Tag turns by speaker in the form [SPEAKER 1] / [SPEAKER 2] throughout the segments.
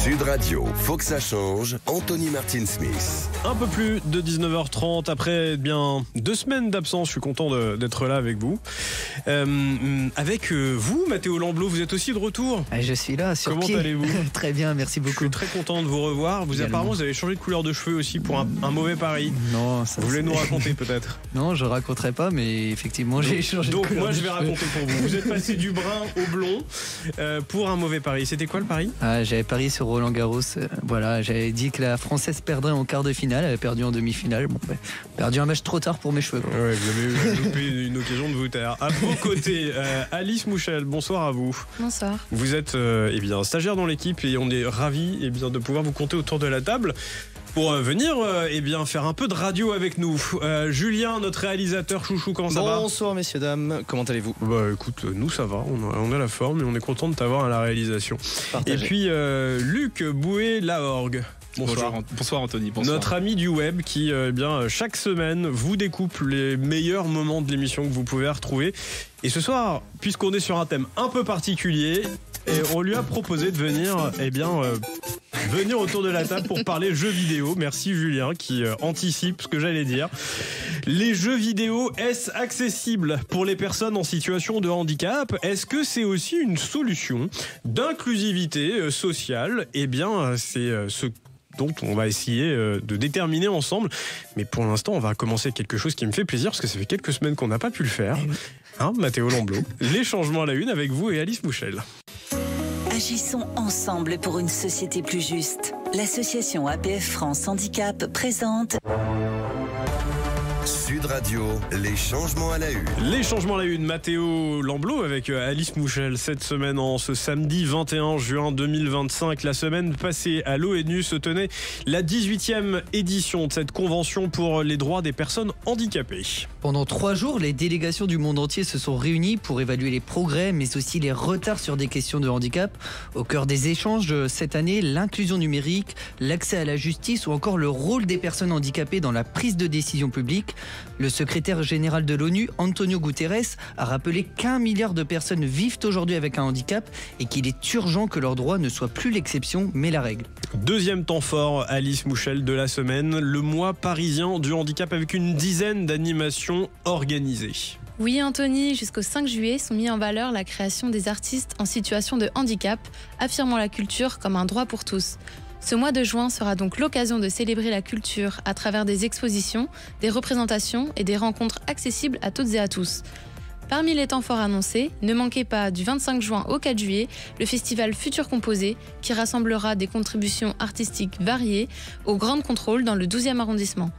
[SPEAKER 1] Sud Radio, faut que ça change. Anthony Martin Smith.
[SPEAKER 2] Un peu plus de 19h30 après bien 2 semaines d'absence. Je suis content d'être là avec vous. Avec vous, Mathéo Lamblot, vous êtes aussi de retour.
[SPEAKER 3] Je suis là. Sur
[SPEAKER 2] Comment
[SPEAKER 3] pied.
[SPEAKER 2] allez-vous?
[SPEAKER 3] Très bien, merci beaucoup.
[SPEAKER 2] Je suis très content de vous revoir. Apparemment, vous avez changé de couleur de cheveux aussi pour un mauvais pari.
[SPEAKER 3] Non, ça,
[SPEAKER 2] vous voulez nous raconter peut-être?
[SPEAKER 3] Non, je raconterai pas, mais effectivement, j'ai changé de couleur.
[SPEAKER 2] Donc moi, je vais
[SPEAKER 3] cheveux.
[SPEAKER 2] raconter pour vous. Vous êtes passé du brun au blond pour un mauvais pari. C'était quoi le pari?
[SPEAKER 3] J'avais parié sur Roland Garros. Voilà, j'avais dit que la Française perdrait en quart de finale. Elle avait perdu en demi-finale. Bon, perdu un match trop tard pour mes cheveux.
[SPEAKER 2] Ouais, vous avez loupé une occasion de vous taire. À vos côtés, Alice Mouchel, bonsoir à vous.
[SPEAKER 4] Bonsoir.
[SPEAKER 2] Vous êtes stagiaire dans l'équipe et on est ravis de pouvoir vous compter autour de la table pour venir faire un peu de radio avec nous. Julien, notre réalisateur chouchou, comment ça va?
[SPEAKER 5] Bonsoir messieurs, dames, comment allez-vous?
[SPEAKER 2] Bah écoute, nous ça va, on a la forme et on est content de t'avoir à la réalisation.
[SPEAKER 5] Partagez.
[SPEAKER 2] Et puis Luc Bouet-Lahorgue. Bonsoir.
[SPEAKER 5] Bonsoir Anthony. Bonsoir.
[SPEAKER 2] Notre ami du web qui, chaque semaine, vous découpe les meilleurs moments de l'émission que vous pouvez retrouver. Et ce soir, puisqu'on est sur un thème un peu particulier, on lui a proposé de venir, venir autour de la table pour parler jeux vidéo. Merci Julien qui anticipe ce que j'allais dire. Les jeux vidéo, est-ce accessible pour les personnes en situation de handicap? Est-ce que c'est aussi une solution d'inclusivité sociale? C'est ce dont on va essayer de déterminer ensemble. Mais pour l'instant, on va commencer quelque chose qui me fait plaisir parce que ça fait quelques semaines qu'on n'a pas pu le faire. Mathéo Lamblot. Les changements à la une avec vous et Alice Mouchel.
[SPEAKER 6] Agissons ensemble pour une société plus juste. L'association APF France Handicap présente
[SPEAKER 1] Sud Radio, les changements à la une.
[SPEAKER 2] Les changements à la une, Mathéo Lamblot avec Alice Mouchel cette semaine en ce samedi 21 juin 2025. La semaine passée à l'ONU se tenait la 18e édition de cette convention pour les droits des personnes handicapées.
[SPEAKER 3] Pendant 3 jours, les délégations du monde entier se sont réunies pour évaluer les progrès, mais aussi les retards sur des questions de handicap. Au cœur des échanges cette année, l'inclusion numérique, l'accès à la justice ou encore le rôle des personnes handicapées dans la prise de décision publique. Le secrétaire général de l'ONU, Antonio Guterres, a rappelé qu'1 milliard de personnes vivent aujourd'hui avec un handicap et qu'il est urgent que leurs droits ne soient plus l'exception, mais la règle.
[SPEAKER 2] Deuxième temps fort, Alice Mouchel, de la semaine, le mois parisien du handicap avec une dizaine d'animations organisées.
[SPEAKER 4] Oui Anthony, jusqu'au 5 juillet sont mis en valeur la création des artistes en situation de handicap, affirmant la culture comme un droit pour tous. Ce mois de juin sera donc l'occasion de célébrer la culture à travers des expositions, des représentations et des rencontres accessibles à toutes et à tous. Parmi les temps forts annoncés, ne manquez pas du 25 juin au 4 juillet le festival Futur Composé qui rassemblera des contributions artistiques variées au Grand Contrôle dans le 12e arrondissement.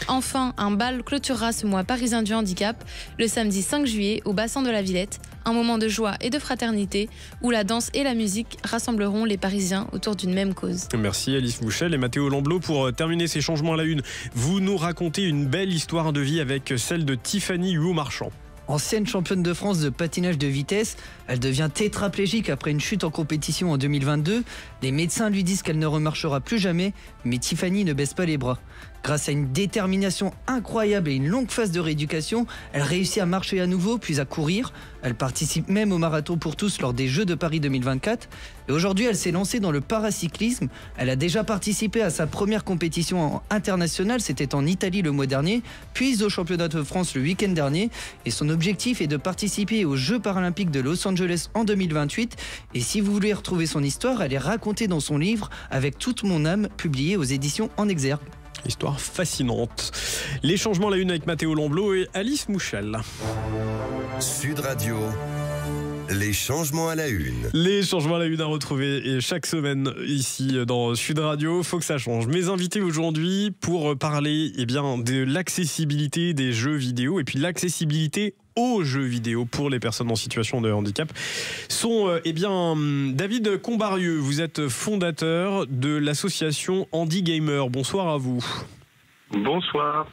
[SPEAKER 4] Enfin, un bal clôturera ce mois parisien du handicap le samedi 5 juillet au bassin de la Villette, un moment de joie et de fraternité où la danse et la musique rassembleront les Parisiens autour d'une même cause.
[SPEAKER 2] Merci Alice Mouchel et Mathéo Lamblot pour terminer ces changements à la une. Vous nous racontez une belle histoire de vie avec celle de Tiffany Huot-Marchand.
[SPEAKER 3] Ancienne championne de France de patinage de vitesse, elle devient tétraplégique après une chute en compétition en 2022. Les médecins lui disent qu'elle ne remarchera plus jamais, mais Tiffany ne baisse pas les bras. Grâce à une détermination incroyable et une longue phase de rééducation, elle réussit à marcher à nouveau, puis à courir. Elle participe même au marathon pour tous lors des Jeux de Paris 2024. Et aujourd'hui, elle s'est lancée dans le paracyclisme. Elle a déjà participé à sa première compétition internationale, c'était en Italie le mois dernier, puis au championnat de France le week-end dernier. Et son objectif est de participer aux Jeux paralympiques de Los Angeles en 2028. Et si vous voulez retrouver son histoire, elle est racontée dans son livre « Avec toute mon âme », publié aux éditions En Exergue.
[SPEAKER 2] Histoire fascinante. Les changements à la une avec Mathéo Lamblot et Alice Mouchel.
[SPEAKER 1] Sud Radio, les changements à la une.
[SPEAKER 2] Les changements à la une à retrouver chaque semaine ici dans Sud Radio. Faut que ça change. Mes invités aujourd'hui pour parler de l'accessibilité des jeux vidéo et puis l'accessibilité aux jeux vidéo pour les personnes en situation de handicap sont David Combarieux. Vous êtes fondateur de l'association Handy Gamer. Bonsoir à vous.
[SPEAKER 7] Bonsoir.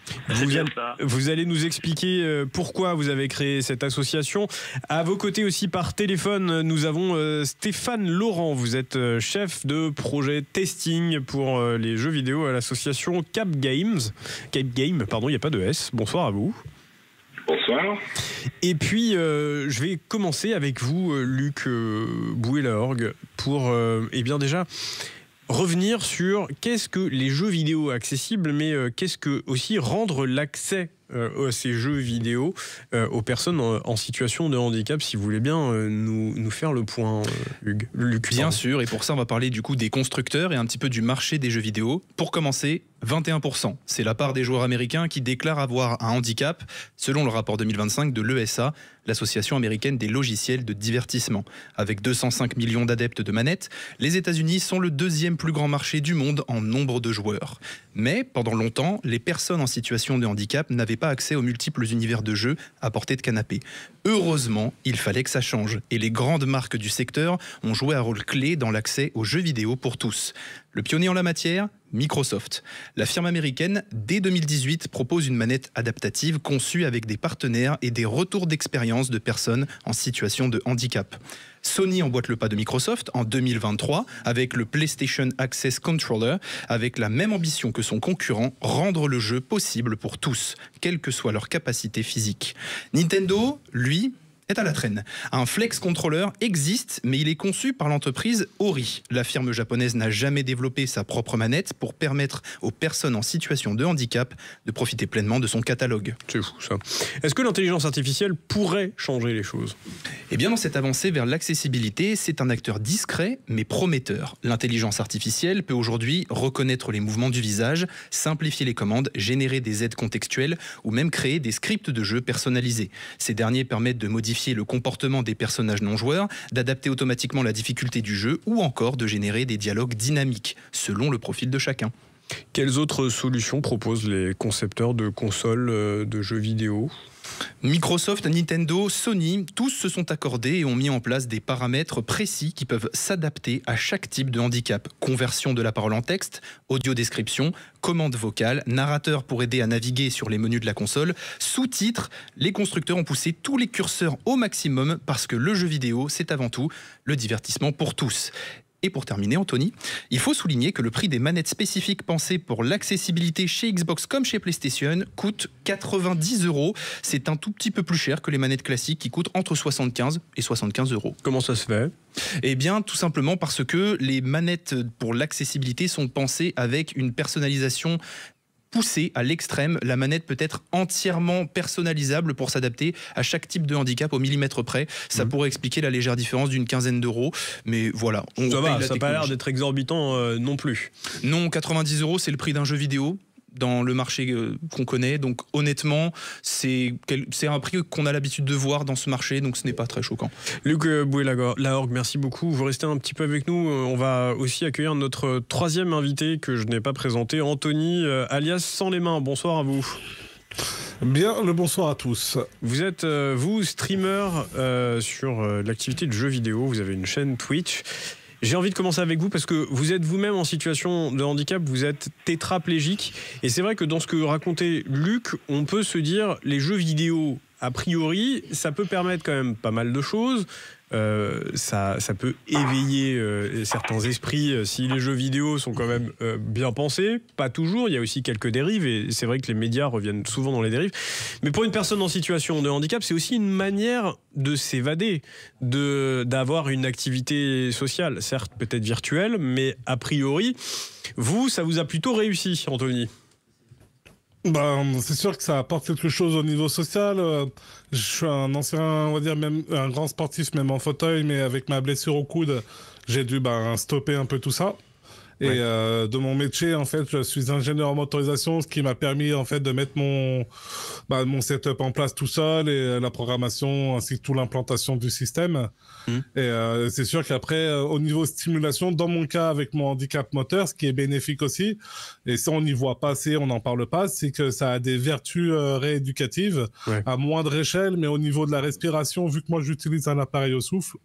[SPEAKER 2] Vous allez nous expliquer pourquoi vous avez créé cette association. À vos côtés aussi par téléphone, nous avons Stéphane Laurent. Vous êtes chef de projet testing pour les jeux vidéo à l'association Cape Game, il n'y a pas de S. Bonsoir à vous.
[SPEAKER 7] Bonsoir.
[SPEAKER 2] Et puis, je vais commencer avec vous, Luc Bouet-Lahorgue, pour déjà revenir sur qu'est-ce que les jeux vidéo accessibles, mais qu'est-ce que aussi rendre l'accès à ces jeux vidéo aux personnes en situation de handicap, si vous voulez bien nous faire le point, Luc.
[SPEAKER 5] Bien sûr, et pour ça on va parler du coup des constructeurs et un petit peu du marché des jeux vidéo. Pour commencer, 21%. C'est la part des joueurs américains qui déclarent avoir un handicap, selon le rapport 2025 de l'ESA, l'association américaine des logiciels de divertissement. Avec 205 millions d'adeptes de manettes, les États-Unis sont le deuxième plus grand marché du monde en nombre de joueurs. Mais pendant longtemps, les personnes en situation de handicap n'avaient pas accès aux multiples univers de jeux à portée de canapé. Heureusement, il fallait que ça change, et les grandes marques du secteur ont joué un rôle clé dans l'accès aux jeux vidéo pour tous. Le pionnier en la matière, Microsoft. La firme américaine, dès 2018, propose une manette adaptative conçue avec des partenaires et des retours d'expérience de personnes en situation de handicap. Sony emboîte le pas de Microsoft en 2023 avec le PlayStation Access Controller, avec la même ambition que son concurrent, rendre le jeu possible pour tous, quelle que soit leur capacité physique. Nintendo, lui, est à la traîne. Un Flex Controller existe, mais il est conçu par l'entreprise Ori. La firme japonaise n'a jamais développé sa propre manette pour permettre aux personnes en situation de handicap de profiter pleinement de son catalogue.
[SPEAKER 2] C'est fou ça. Est-ce que l'intelligence artificielle pourrait changer les choses ?
[SPEAKER 5] Eh bien, dans cette avancée vers l'accessibilité, c'est un acteur discret mais prometteur. L'intelligence artificielle peut aujourd'hui reconnaître les mouvements du visage, simplifier les commandes, générer des aides contextuelles ou même créer des scripts de jeu personnalisés. Ces derniers permettent de modifier le comportement des personnages non joueurs, d'adapter automatiquement la difficulté du jeu ou encore de générer des dialogues dynamiques selon le profil de chacun.
[SPEAKER 2] Quelles autres solutions proposent les concepteurs de consoles de jeux vidéo ?
[SPEAKER 5] Microsoft, Nintendo, Sony, tous se sont accordés et ont mis en place des paramètres précis qui peuvent s'adapter à chaque type de handicap. Conversion de la parole en texte, audio-description, commande vocale, narrateur pour aider à naviguer sur les menus de la console, sous-titres. Les constructeurs ont poussé tous les curseurs au maximum parce que le jeu vidéo, c'est avant tout le divertissement pour tous. Et pour terminer, Anthony, il faut souligner que le prix des manettes spécifiques pensées pour l'accessibilité chez Xbox comme chez PlayStation coûte 90 €. C'est un tout petit peu plus cher que les manettes classiques qui coûtent entre 75 et 75 €.
[SPEAKER 2] Comment ça se fait ?
[SPEAKER 5] Eh bien, tout simplement parce que les manettes pour l'accessibilité sont pensées avec une personnalisation poussée à l'extrême. La manette peut être entièrement personnalisable pour s'adapter à chaque type de handicap au millimètre près. Ça pourrait expliquer la légère différence d'une quinzaine d'euros. Mais voilà.
[SPEAKER 2] Ça va, ça n'a pas l'air d'être exorbitant non plus.
[SPEAKER 5] Non, 90 €, c'est le prix d'un jeu vidéo dans le marché qu'on connaît. Donc honnêtement, c'est un prix qu'on a l'habitude de voir dans ce marché, donc ce n'est pas très choquant.
[SPEAKER 2] Luc Boué-Lahorgue, merci beaucoup. Vous restez un petit peu avec nous. On va aussi accueillir notre troisième invité que je n'ai pas présenté, Anthony, alias Sans les mains. Bonsoir à vous.
[SPEAKER 8] Bien, le bonsoir à tous.
[SPEAKER 2] Vous êtes, vous, streamer sur l'activité de jeux vidéo. Vous avez une chaîne Twitch. J'ai envie de commencer avec vous parce que vous êtes vous-même en situation de handicap, vous êtes tétraplégique. Et c'est vrai que dans ce que racontait Luc, on peut se dire les jeux vidéo, a priori, ça peut permettre quand même pas mal de choses. Ça peut éveiller certains esprits si les jeux vidéo sont quand même bien pensés. Pas toujours, il y a aussi quelques dérives et c'est vrai que les médias reviennent souvent dans les dérives. Mais pour une personne en situation de handicap, c'est aussi une manière de s'évader, d'avoir une activité sociale, certes peut-être virtuelle, mais a priori, ça vous a plutôt réussi, Anthony.
[SPEAKER 8] C'est sûr que ça apporte quelque chose au niveau social. Je suis un ancien, on va dire, même un grand sportif, même en fauteuil, mais avec ma blessure au coude, j'ai dû stopper un peu tout ça. Et de mon métier, en fait, je suis ingénieur en motorisation, ce qui m'a permis en fait de mettre mon setup en place tout seul et la programmation ainsi que toute l'implantation du système. Et c'est sûr qu'après, au niveau stimulation, dans mon cas avec mon handicap moteur, ce qui est bénéfique aussi, et ça on n'y voit pas assez, on n'en parle pas, c'est que ça a des vertus rééducatives à moindre échelle, mais au niveau de la respiration, vu que moi j'utilise un appareil au souffle,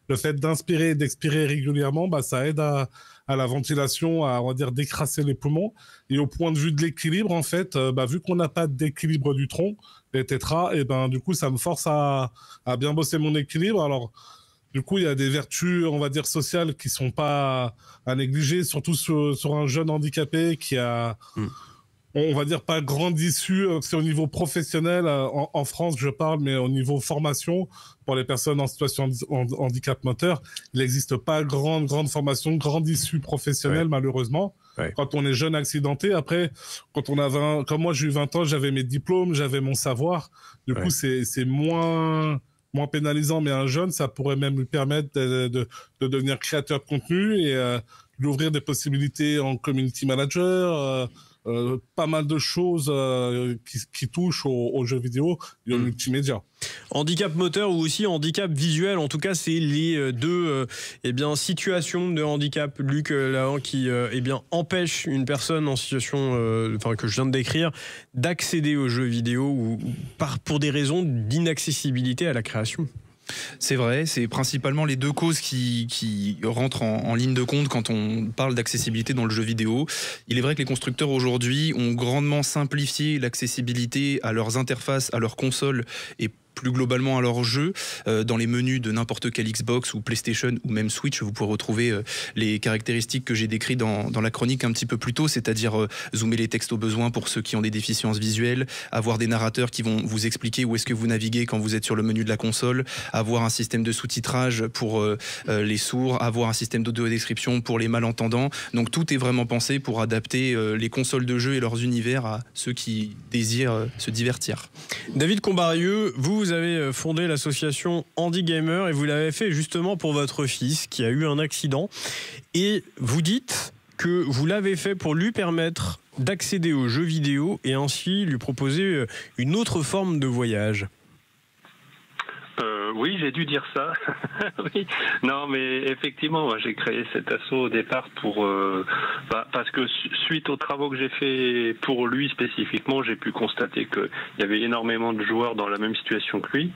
[SPEAKER 8] le fait d'inspirer et d'expirer régulièrement, ça aide à la ventilation, à, on va dire, décrasser les poumons. Et au point de vue de l'équilibre, en fait, vu qu'on n'a pas d'équilibre du tronc, les tétras, et du coup, ça me force à bien bosser mon équilibre. Alors, du coup, il y a des vertus, on va dire, sociales qui sont pas à négliger, surtout sur un jeune handicapé qui a on va dire pas grande issue, c'est au niveau professionnel, en France je parle, mais au niveau formation, pour les personnes en situation de handicap moteur, il n'existe pas grande formation, grande issue professionnelle, malheureusement. Ouais. Quand on est jeune accidenté, après, quand on a comme moi j'ai eu 20 ans, j'avais mes diplômes, j'avais mon savoir, du coup c'est moins pénalisant, mais un jeune, ça pourrait même lui permettre de devenir créateur de contenu et d'ouvrir des possibilités en community manager, pas mal de choses qui touchent aux jeux vidéo et au multimédia.
[SPEAKER 2] Handicap moteur ou aussi handicap visuel, en tout cas c'est les deux situations de handicap, Luc, là, qui empêche une personne en situation que je viens de décrire d'accéder aux jeux vidéo ou pour des raisons d'inaccessibilité à la création.
[SPEAKER 5] C'est vrai, c'est principalement les deux causes qui rentrent en ligne de compte quand on parle d'accessibilité dans le jeu vidéo. Il est vrai que les constructeurs aujourd'hui ont grandement simplifié l'accessibilité à leurs interfaces, à leurs consoles et plus globalement à leurs jeux. Dans les menus de n'importe quel Xbox ou PlayStation ou même Switch, vous pourrez retrouver les caractéristiques que j'ai décrites dans la chronique un petit peu plus tôt, c'est-à-dire zoomer les textes au besoin pour ceux qui ont des déficiences visuelles, avoir des narrateurs qui vont vous expliquer où est-ce que vous naviguez quand vous êtes sur le menu de la console, avoir un système de sous-titrage pour les sourds, avoir un système d'audio-description pour les malentendants. Donc tout est vraiment pensé pour adapter les consoles de jeux et leurs univers à ceux qui désirent se divertir.
[SPEAKER 2] David Combarieux, vous avez fondé l'association Handy Gamer et vous l'avez fait justement pour votre fils qui a eu un accident. Et vous dites que vous l'avez fait pour lui permettre d'accéder aux jeux vidéo et ainsi lui proposer une autre forme de voyage.
[SPEAKER 7] Oui, j'ai dû dire ça. Oui. Non, mais effectivement, moi, j'ai créé cet asso au départ parce que suite aux travaux que j'ai fait pour lui spécifiquement, j'ai pu constater qu'il y avait énormément de joueurs dans la même situation que lui.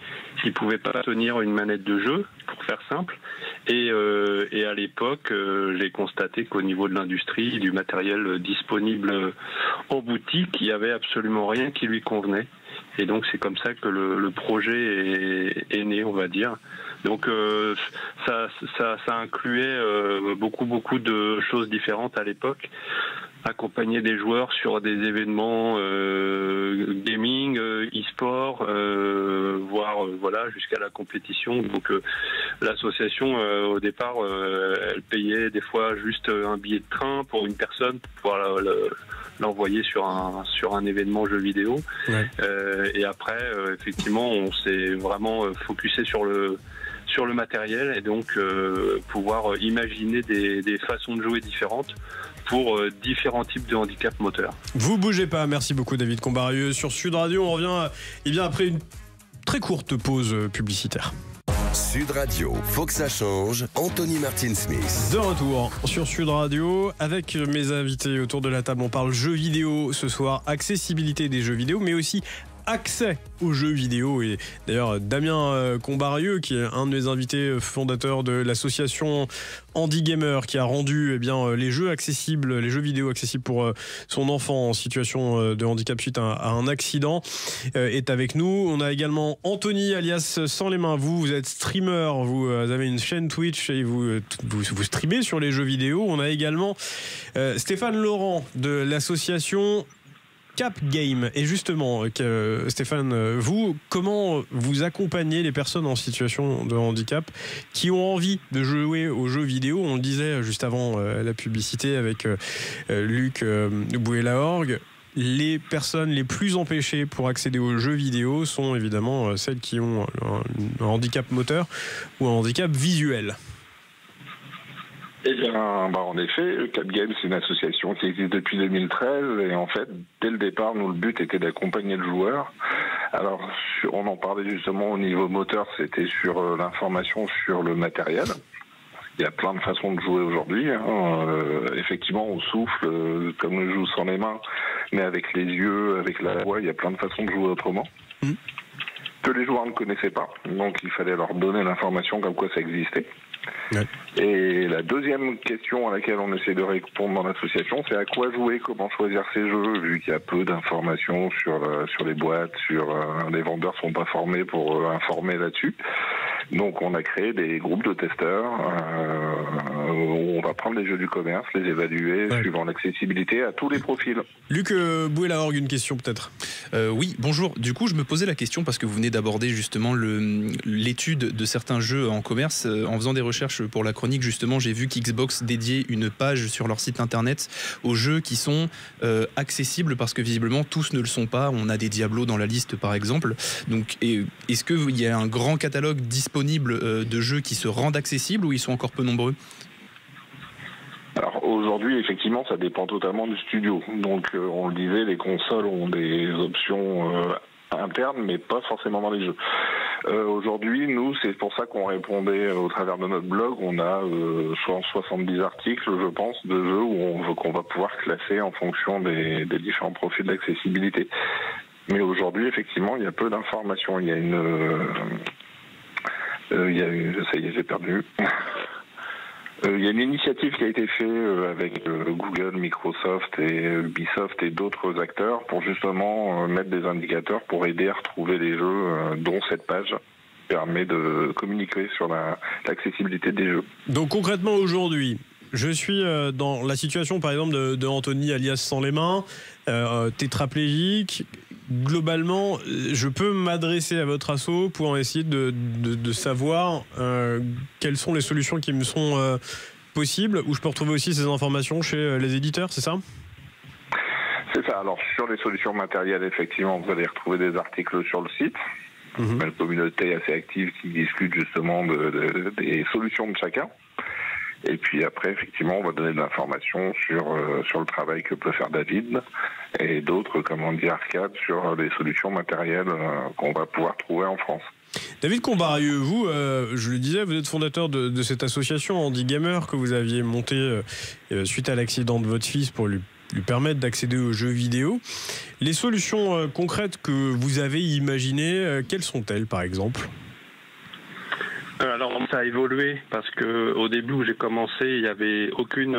[SPEAKER 7] Ils pouvaient pas tenir une manette de jeu, pour faire simple. Et à l'époque, j'ai constaté qu'au niveau de l'industrie, du matériel disponible en boutique, il y avait absolument rien qui lui convenait. Et donc c'est comme ça que le projet est né, on va dire. Donc ça incluait beaucoup de choses différentes à l'époque. Accompagner des joueurs sur des événements gaming, e-sport, voire jusqu'à la compétition. Donc l'association au départ, elle payait des fois juste un billet de train pour une personne pour pouvoir l'envoyer sur un événement jeu vidéo. Ouais. Et après, effectivement, on s'est vraiment focusé sur le matériel et donc pouvoir imaginer des façons de jouer différentes pour différents types de handicaps moteurs.
[SPEAKER 2] Vous bougez pas, merci beaucoup David Combarieux. Sur Sud Radio, on revient après une très courte pause publicitaire.
[SPEAKER 1] Sud Radio, faut que ça change. Anthony Martin-Smith.
[SPEAKER 2] De retour sur Sud Radio avec mes invités autour de la table. On parle jeux vidéo ce soir, accessibilité des jeux vidéo, mais aussi accès aux jeux vidéo. Et d'ailleurs Damien Combarieux, qui est un de mes invités fondateurs de l'association Handy Gamer, qui a rendu les jeux vidéo accessibles pour son enfant en situation de handicap suite à un accident, est avec nous. On a également Anthony alias Sans les Mains. Vous êtes streamer, vous avez une chaîne Twitch et vous streamez sur les jeux vidéo. On a également Stéphane Laurent de l'association Cap Game. Et justement, Stéphane, comment vous accompagnez les personnes en situation de handicap qui ont envie de jouer aux jeux vidéo? On le disait juste avant la publicité avec Luc Boué-Lahorgue. Les personnes les plus empêchées pour accéder aux jeux vidéo sont évidemment celles qui ont un handicap moteur ou un handicap visuel.
[SPEAKER 9] Eh bien, en effet, Cap Game, c'est une association qui existe depuis 2013 et en fait, dès le départ, le but était d'accompagner le joueur. Alors, on en parlait justement au niveau moteur, c'était sur l'information sur le matériel. Il y a plein de façons de jouer aujourd'hui. Effectivement, on souffle comme on joue sans les mains, mais avec les yeux, avec la voix, il y a plein de façons de jouer autrement. Que les joueurs ne connaissaient pas. Donc, il fallait leur donner l'information comme quoi ça existait. Ouais. Et la deuxième question à laquelle on essaie de répondre dans l'association, c'est à quoi jouer, comment choisir ses jeux, vu qu'il y a peu d'informations sur les boîtes, les vendeurs sont pas formés pour informer là-dessus. Donc on a créé des groupes de testeurs on va prendre les jeux du commerce, les évaluer suivant l'accessibilité à tous les profils.
[SPEAKER 2] Luc Boué-Lahorgue, une question peut-être.
[SPEAKER 5] Oui, bonjour. Du coup, je me posais la question parce que vous venez d'aborder justement l'étude de certains jeux en commerce. En faisant des recherches pour la chronique, justement, j'ai vu qu'Xbox dédiait une page sur leur site internet aux jeux qui sont accessibles parce que visiblement tous ne le sont pas. On a des Diablo dans la liste par exemple. Donc, est-ce qu'il y a un grand catalogue disponible de jeux qui se rendent accessibles ou ils sont encore peu nombreux ?
[SPEAKER 9] Alors aujourd'hui, effectivement, ça dépend totalement du studio. Donc on le disait, les consoles ont des options internes, mais pas forcément dans les jeux. Aujourd'hui, nous, c'est pour ça qu'on répondait au travers de notre blog. On a 70 articles, je pense, de jeux qu'on va pouvoir classer en fonction des différents profils d'accessibilité. Mais aujourd'hui, effectivement, il y a peu d'informations. Il y a ça y est, j'ai perdu. Il y a une initiative qui a été faite avec Google, Microsoft et Ubisoft et d'autres acteurs pour justement mettre des indicateurs pour aider à retrouver les jeux, dont cette page permet de communiquer sur l'accessibilité des jeux.
[SPEAKER 2] Donc concrètement aujourd'hui, je suis dans la situation par exemple de Anthony alias Sans les Mains, tétraplégique. Globalement, je peux m'adresser à votre asso pour essayer de savoir quelles sont les solutions qui me sont possibles, ou je peux retrouver aussi ces informations chez les éditeurs, c'est ça ?
[SPEAKER 9] C'est ça. Alors sur les solutions matérielles, effectivement, vous allez retrouver des articles sur le site. Une communauté assez active qui discute justement des solutions de chacun. Et puis après, effectivement, on va donner de l'information sur le travail que peut faire David et d'autres, comme on dit Arcade, sur des solutions matérielles qu'on va pouvoir trouver en France.
[SPEAKER 2] David Combarieux, vous, je le disais, vous êtes fondateur de cette association Handy Gamer que vous aviez montée suite à l'accident de votre fils pour lui permettre d'accéder aux jeux vidéo. Les solutions concrètes que vous avez imaginées, quelles sont-elles par exemple ?
[SPEAKER 7] Alors ça a évolué parce que au début où j'ai commencé, il n'y avait aucune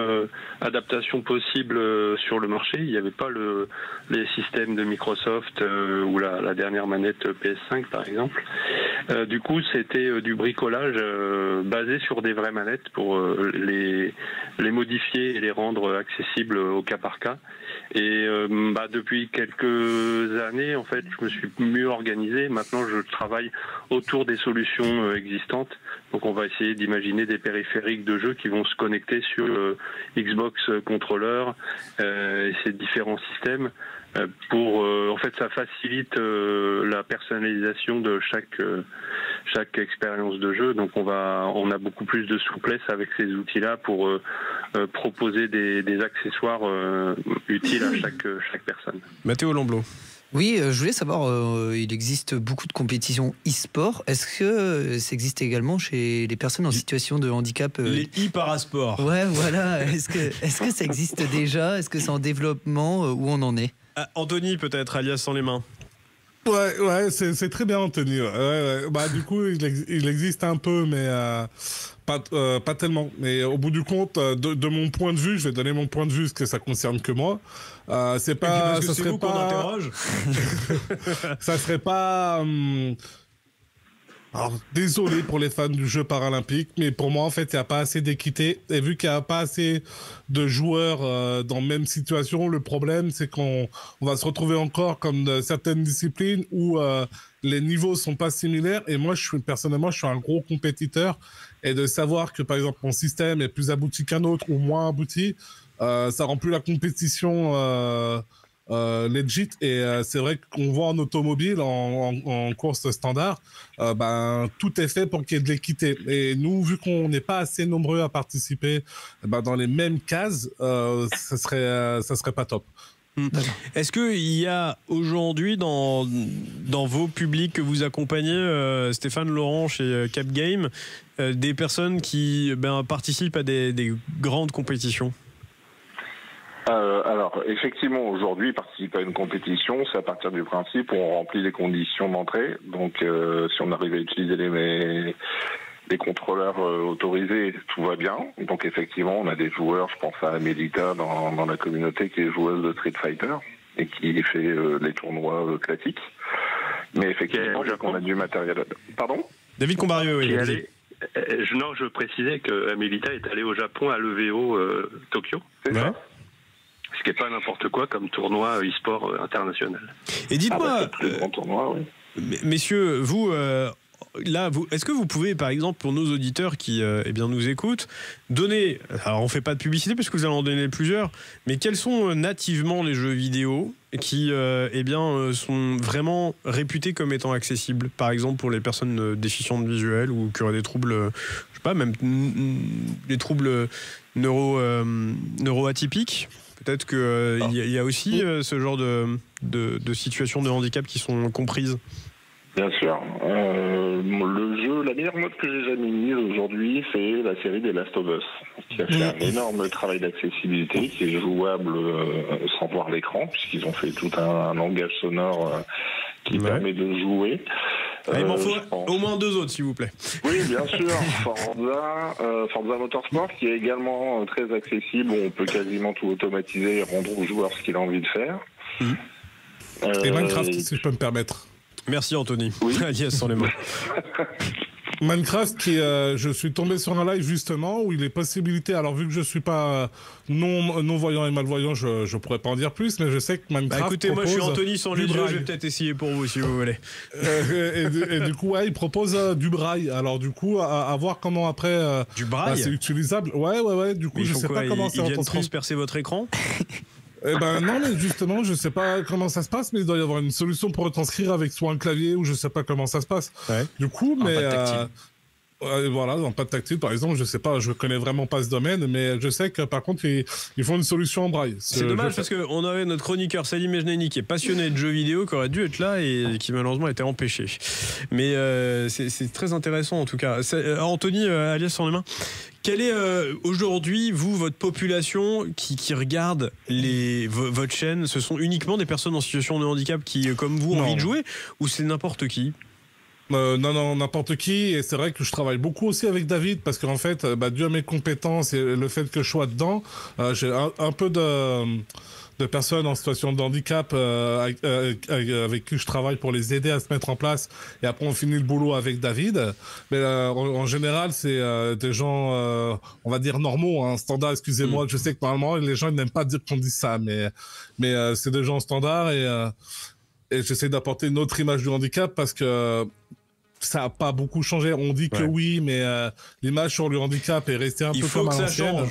[SPEAKER 7] adaptation possible sur le marché. Il n'y avait pas les systèmes de Microsoft ou la dernière manette PS5 par exemple. Du coup, c'était du bricolage basé sur des vraies manettes pour les modifier et les rendre accessibles au cas par cas. Et depuis quelques années, en fait, je me suis mieux organisé. Maintenant, je travaille autour des solutions existantes. Donc, on va essayer d'imaginer des périphériques de jeux qui vont se connecter sur Xbox Controller et ces différents systèmes. En fait, ça facilite la personnalisation de chaque expérience de jeu. Donc, on a beaucoup plus de souplesse avec ces outils-là pour proposer des accessoires utiles à chaque personne.
[SPEAKER 2] Mathéo Lamblot.
[SPEAKER 3] Oui, je voulais savoir, il existe beaucoup de compétitions e-sport. Est-ce que ça existe également chez les personnes en situation de handicap
[SPEAKER 2] Les e-parasports.
[SPEAKER 3] Ouais, voilà. Est-ce que ça existe déjà ? Est-ce que c'est en développement ? Où on en est ?
[SPEAKER 2] Anthony, peut-être, alias Sans les Mains.
[SPEAKER 8] Ouais, c'est très bien, Anthony. Ouais. Bah, du coup, il existe un peu, mais pas tellement. Mais au bout du compte, de mon point de vue, je vais donner mon point de vue, parce que ça concerne que moi. C'est pas.
[SPEAKER 2] Parce que c'est vous qu'on interroge.
[SPEAKER 8] Ça serait pas. Alors, désolé pour les fans du jeu paralympique, mais pour moi, en fait, il n'y a pas assez d'équité. Et vu qu'il n'y a pas assez de joueurs dans la même situation, le problème, c'est qu'on va se retrouver encore comme certaines disciplines où les niveaux sont pas similaires. Et moi, personnellement, je suis un gros compétiteur. Et de savoir que, par exemple, mon système est plus abouti qu'un autre ou moins abouti, ça rend plus la compétition legit. Et c'est vrai qu'on voit en automobile, en course standard, tout est fait pour qu'il y ait de l'équité. Et nous, vu qu'on n'est pas assez nombreux à participer dans les mêmes cases, ça serait pas top.
[SPEAKER 2] Est-ce qu'il y a aujourd'hui dans vos publics que vous accompagnez, Stéphane Laurent chez Cap Game, des personnes qui participent à des grandes compétitions ?
[SPEAKER 9] Alors, effectivement, aujourd'hui, participer à une compétition, c'est à partir du principe où on remplit les conditions d'entrée. Donc, si on arrive à utiliser les contrôleurs autorisés, tout va bien. Donc, effectivement, on a des joueurs, je pense à Amelita dans la communauté, qui est joueuse de Street Fighter et qui fait les tournois classiques. Mais effectivement, on a du matériel. Pardon ?
[SPEAKER 2] David Combarieux, oui.
[SPEAKER 7] Non, je précisais que Milita est allée au Japon à l'EVO Tokyo.
[SPEAKER 9] C'est ça.
[SPEAKER 7] Ce qui n'est pas n'importe quoi comme tournoi e-sport international.
[SPEAKER 2] Et dites-moi,
[SPEAKER 9] c'est le grand tournoi, oui.
[SPEAKER 2] messieurs, vous, est-ce que vous pouvez, par exemple, pour nos auditeurs qui nous écoutent, donner, alors on ne fait pas de publicité parce que vous allez en donner plusieurs, mais quels sont nativement les jeux vidéo qui sont vraiment réputés comme étant accessibles, par exemple pour les personnes déficientes visuelles ou qui auraient des troubles, je sais pas, même des troubles neuroatypiques. Peut-être qu'il y a aussi ce genre de situations de handicap qui sont comprises.
[SPEAKER 9] Bien sûr. Le jeu, la meilleure note que j'ai jamais mise aujourd'hui, c'est la série des Last of Us, qui a fait un énorme travail d'accessibilité, qui est jouable sans voir l'écran, puisqu'ils ont fait tout un langage sonore qui permet de jouer.
[SPEAKER 2] Il m'en faut au moins 2 autres, s'il vous plaît.
[SPEAKER 9] Oui, bien sûr. Forza Motorsport, qui est également très accessible, où on peut quasiment tout automatiser et rendre au joueur ce qu'il a envie de faire.
[SPEAKER 8] Et Minecraft, si je peux me permettre.
[SPEAKER 2] Merci Anthony.
[SPEAKER 9] Oui.
[SPEAKER 2] Alias sans les mots.
[SPEAKER 8] Minecraft, je suis tombé sur un live justement où il est possibilité, alors vu que je suis pas non-voyant et malvoyant, je pourrais pas en dire plus, mais je sais que Minecraft
[SPEAKER 2] écoutez, moi je suis Anthony sans les yeux, je vais peut-être essayer pour vous si vous voulez.
[SPEAKER 8] Et du coup, il propose du braille. Alors du coup, à voir comment après...
[SPEAKER 2] du braille
[SPEAKER 8] c'est utilisable. Ouais, du coup, je sais pas comment c'est.
[SPEAKER 2] Ils viennent transpercer votre écran.
[SPEAKER 8] Non, mais justement, je sais pas comment ça se passe, mais il doit y avoir une solution pour retranscrire avec soit un clavier ou je sais pas comment ça se passe.
[SPEAKER 2] Ouais.
[SPEAKER 8] Du coup, mais
[SPEAKER 2] voilà,
[SPEAKER 8] en pâte tactile, par exemple, je sais pas, je connais vraiment pas ce domaine, mais je sais que par contre, ils font une solution en braille.
[SPEAKER 2] C'est dommage parce qu'on avait notre chroniqueur Salim Mejneni qui est passionné de jeux vidéo, qui aurait dû être là et qui malheureusement a été empêché. Mais c'est très intéressant en tout cas. Anthony, alias sans les mains. Quelle est aujourd'hui, votre population qui regarde votre chaîne? Ce sont uniquement des personnes en situation de handicap qui, comme vous, ont envie de jouer, ou c'est n'importe qui?
[SPEAKER 8] Non, n'importe qui. Et c'est vrai que je travaille beaucoup aussi avec David parce qu'en fait, dû à mes compétences et le fait que je sois dedans, j'ai un peu de personnes en situation de handicap avec qui je travaille pour les aider à se mettre en place. Et après, on finit le boulot avec David. Mais en général, c'est des gens, on va dire normaux, hein, standards. Excusez-moi, je sais que normalement, les gens ils n'aiment pas dire qu'on dit ça, mais c'est des gens standards et j'essaie d'apporter une autre image du handicap parce que ça n'a pas beaucoup changé. On dit que oui, mais l'image sur le handicap est restée un peu comme à l'ancienne.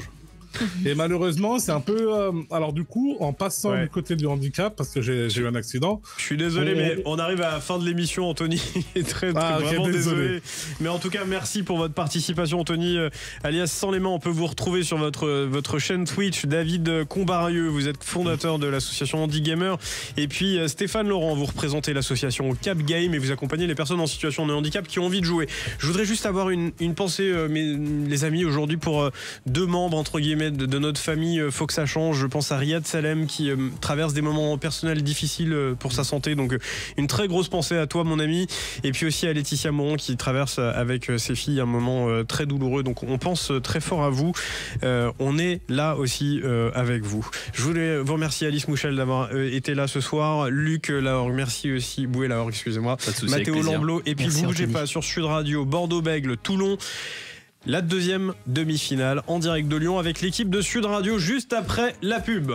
[SPEAKER 8] Et malheureusement, c'est un peu... alors du coup, en passant du côté du handicap, parce que j'ai eu un accident...
[SPEAKER 2] Je suis désolé, mais on arrive à la fin de l'émission, Anthony. Vraiment désolé. Mais en tout cas, merci pour votre participation, Anthony. Alias Sans les mains, on peut vous retrouver sur votre chaîne Twitch. David Combarieux, vous êtes fondateur de l'association Handy Gamer. Et puis Stéphane Laurent, vous représentez l'association Cap Game et vous accompagnez les personnes en situation de handicap qui ont envie de jouer. Je voudrais juste avoir une pensée, les amis, aujourd'hui pour 2 membres, entre guillemets, de notre famille. Faut que ça change. Je pense à Riyad Salem qui traverse des moments personnels difficiles pour sa santé, donc une très grosse pensée à toi, mon ami, et puis aussi à Laetitia Moron qui traverse avec ses filles un moment très douloureux, donc on pense très fort à vous. On est là aussi avec vous. Je voulais vous remercier, Alice Mouchel, d'avoir été là ce soir, Luc Laorgue, merci aussi, Boué Laorgue, excusez-moi, Mathéo Lamblot, et puis bougez pas sur Sud Radio, Bordeaux-Bègles, Toulon. La 2e demi-finale en direct de Lyon avec l'équipe de Sud Radio juste après la pub.